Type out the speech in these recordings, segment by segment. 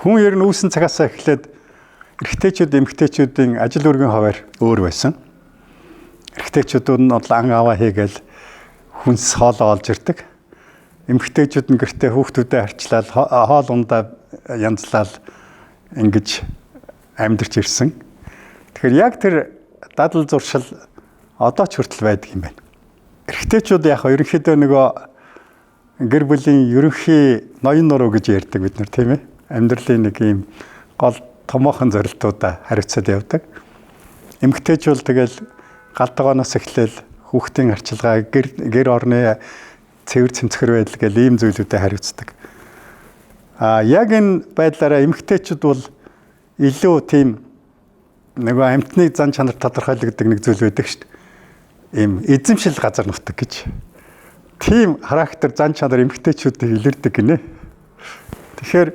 хүн ер нь үүсэн цагаасаа эхлээд эрэгтэйчүүд эмэгтэйчүүдийн ажил үргийн хаваар өөр байсан. Эрэгтэйчүүд нь бол ан аваа хийгээл хүнс хоолоо олж ирдэг. Эмэгтэйчүүд нь гэртээ хүүхдүүдэд харчлал хоол ундаа янзлал ингэж амьдарч ирсэн. Тэгэхээр яг тэр дадал зуршил одоо ч хүртэл байдаг юм байна. Эрэгтэйчүүд яг ерөнхийдөө нөгөө гэр бүлийн ерөнхий ноён нуруу гэж ярьдаг бид нар тийм ээ. Амьдралын нэг юм гол томоохон зорилтуудаа хариуцаад явдаг. Эмэгтэйчүүд тэгэл галтгооноос эхлээл хүүхдийн арчилгаа гэр орны цэвэр цэмцгэр байдал гэл ийм зүйлүүдэд хариуцдаг. Яг энэ байдлаараа эмэгтэйчүүд бол илүү тийм нөгөө амьтны зан чанар тодорхойлогддог нэг зүйл байдаг шүү дээ. Ийм эзэмшил газар нутаг гэж. Тийм характер зан чанар эмэгтэйчүүдийг илэрдэг гинэ. Тэгэхээр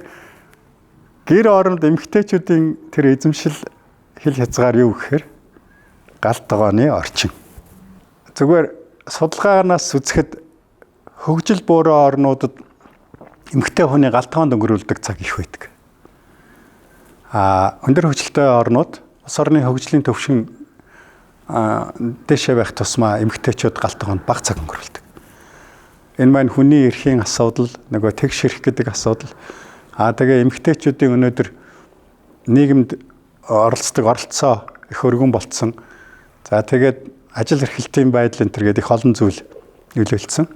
гэр оронд эмэгтэйчүүдийн тэр эзэмшил хэл хязгаар юу гэхээр галтгооны орчин. Зүгээр судалгаанаас үзэхэд хөгжил буурай орнуудад эмэгтэй хүний галтгоонд өнгөрүүлдэг цаг их байдаг. Өндөр хөгжилтэй орнууд улс орны хөгжлийн төвшин дэшээ байх тусмаа эмэгтэйчүүд галтгоонд бага цаг өнгөрүүлдэг. Энэ маань хүний эрхийн асуудал, нөгөө тэгш эрх гэдэг асуудал. Тэгээ эмэгтэйчүүдийн өнөөдөр нийгэмд оролцоо их өргөн болцсон. За тэгээд ажил эрхлэлтийн байдал энэ төр гэдэг их олон зүйл нөлөөлсөн.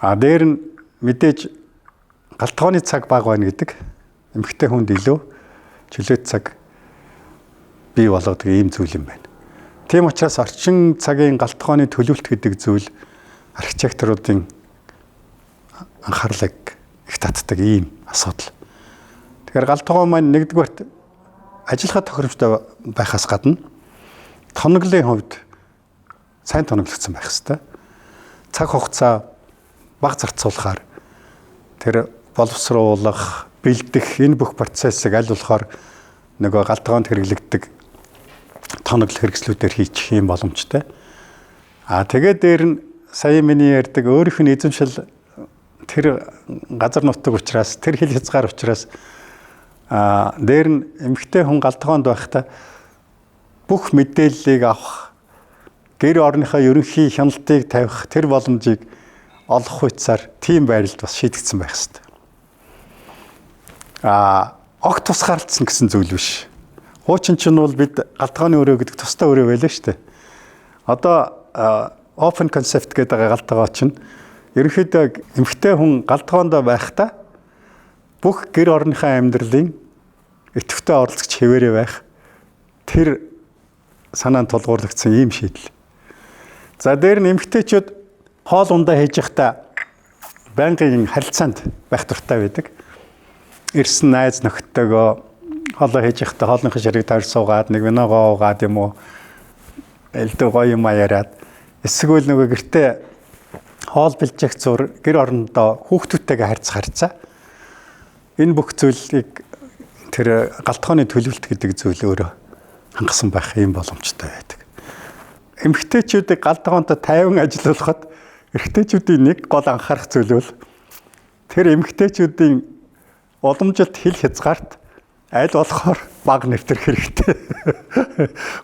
Дээр нь мэдээж галтгооны цаг бага байна гэдэг эмэгтэй хүнд илүү чөлөөт цаг бий болгодог ийм зүйл юм байна. Тийм учраас орчин цагийн галтгооны төлөвлөлт гэдэг зүйл архитекторуудын анхаарлыг их татдаг ийм асуудал. Тэгэхээр галтгоо маань нэгдүгээрт ажиллахад тохиромжтой байхаас гадна тоноглолын хувьд сайн тоноглогдсон байх хэрэгтэй. Цаг хугацаа бага зарцуулахаар тэр боловсруулах, бэлдэх энэ бүх процессыг аль болохоор нөгөө галтгоонд хэрэглэгддэг тоноглол хэрэгслүүдээр хийчих юм боломжтой. Тэгээд дээр нь сая миний ярьдаг өөрийнх нь эзэмшил тэр газар нутаг учраас тэр хил хязгаар учраас дээр нь эмэгтэй хүн галтгоонд байхдаа бүх мэдээллийг авах, гэр орныхоо ерөнхий хяналтыг тавих тэр боломжийг олох хуйцаар тийм байрлалд бас шийдэгдсэн байх хэрэгтэй. Огт тусгаарлцсан гэсэн зүйл биш. Хуучин чинь бол бид галтгооны өрөө гэдэг тустай өрөө байлаа шүү дээ. Одоо open concept гэдэг галтгоо чинь ерөнхийдөө эмэгтэй хүн галтгоонд байхдаа бүх гэр орныхоо амьдралын идэвхтэй оролцогч хэвээрээ байх тэр санаанд тулгуурлагдсан ийм шийдэл. За дээр нь эмэгтэйчүүд хоол ундаа хийж байхдаа байнгын харилцаанд байх дуртай байдаг. Ирсэн найз нөхдөдөө хоолоо хийж байхдаа хоолныхын ширхэг тавьж суугаад нэг виногоо уугаад юм уу элдв гоё юм яриад эсвэл нөгөө гэртээ хоол бэлжих зур гэр орондоо хүүхдүүдтэйгээ харьцах харьцаа энэ бүх зүйлийг тэр галтгооны төлөвлөлт гэдэг зүйл өөрөө хангасан байх юм боломжтой байдаг. Эмэгтэйчүүдийг галтгоонтой тайван ажиллуулахад эрэгтэйчүүдийн нэг гол анхаарах зүйл бол тэр эмэгтэйчүүдийн уламжилт хил хязгаарт аль болохоор бага нэвтрэх хэрэгтэй.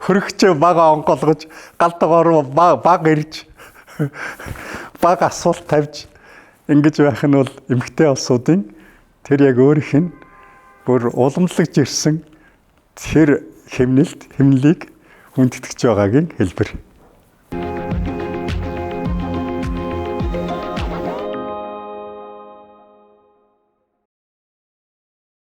Хөрөгчөө бага онгоолгож, галтгоо руу бага ирж, бага асуулт тавьж ингэж байх нь бол эмэгтэй улсуудын тэр яг өөрийнх нь бүр уламжлагж ирсэн тэр хэмнэлийг хүндэтгэж байгаагийн хэлбэр.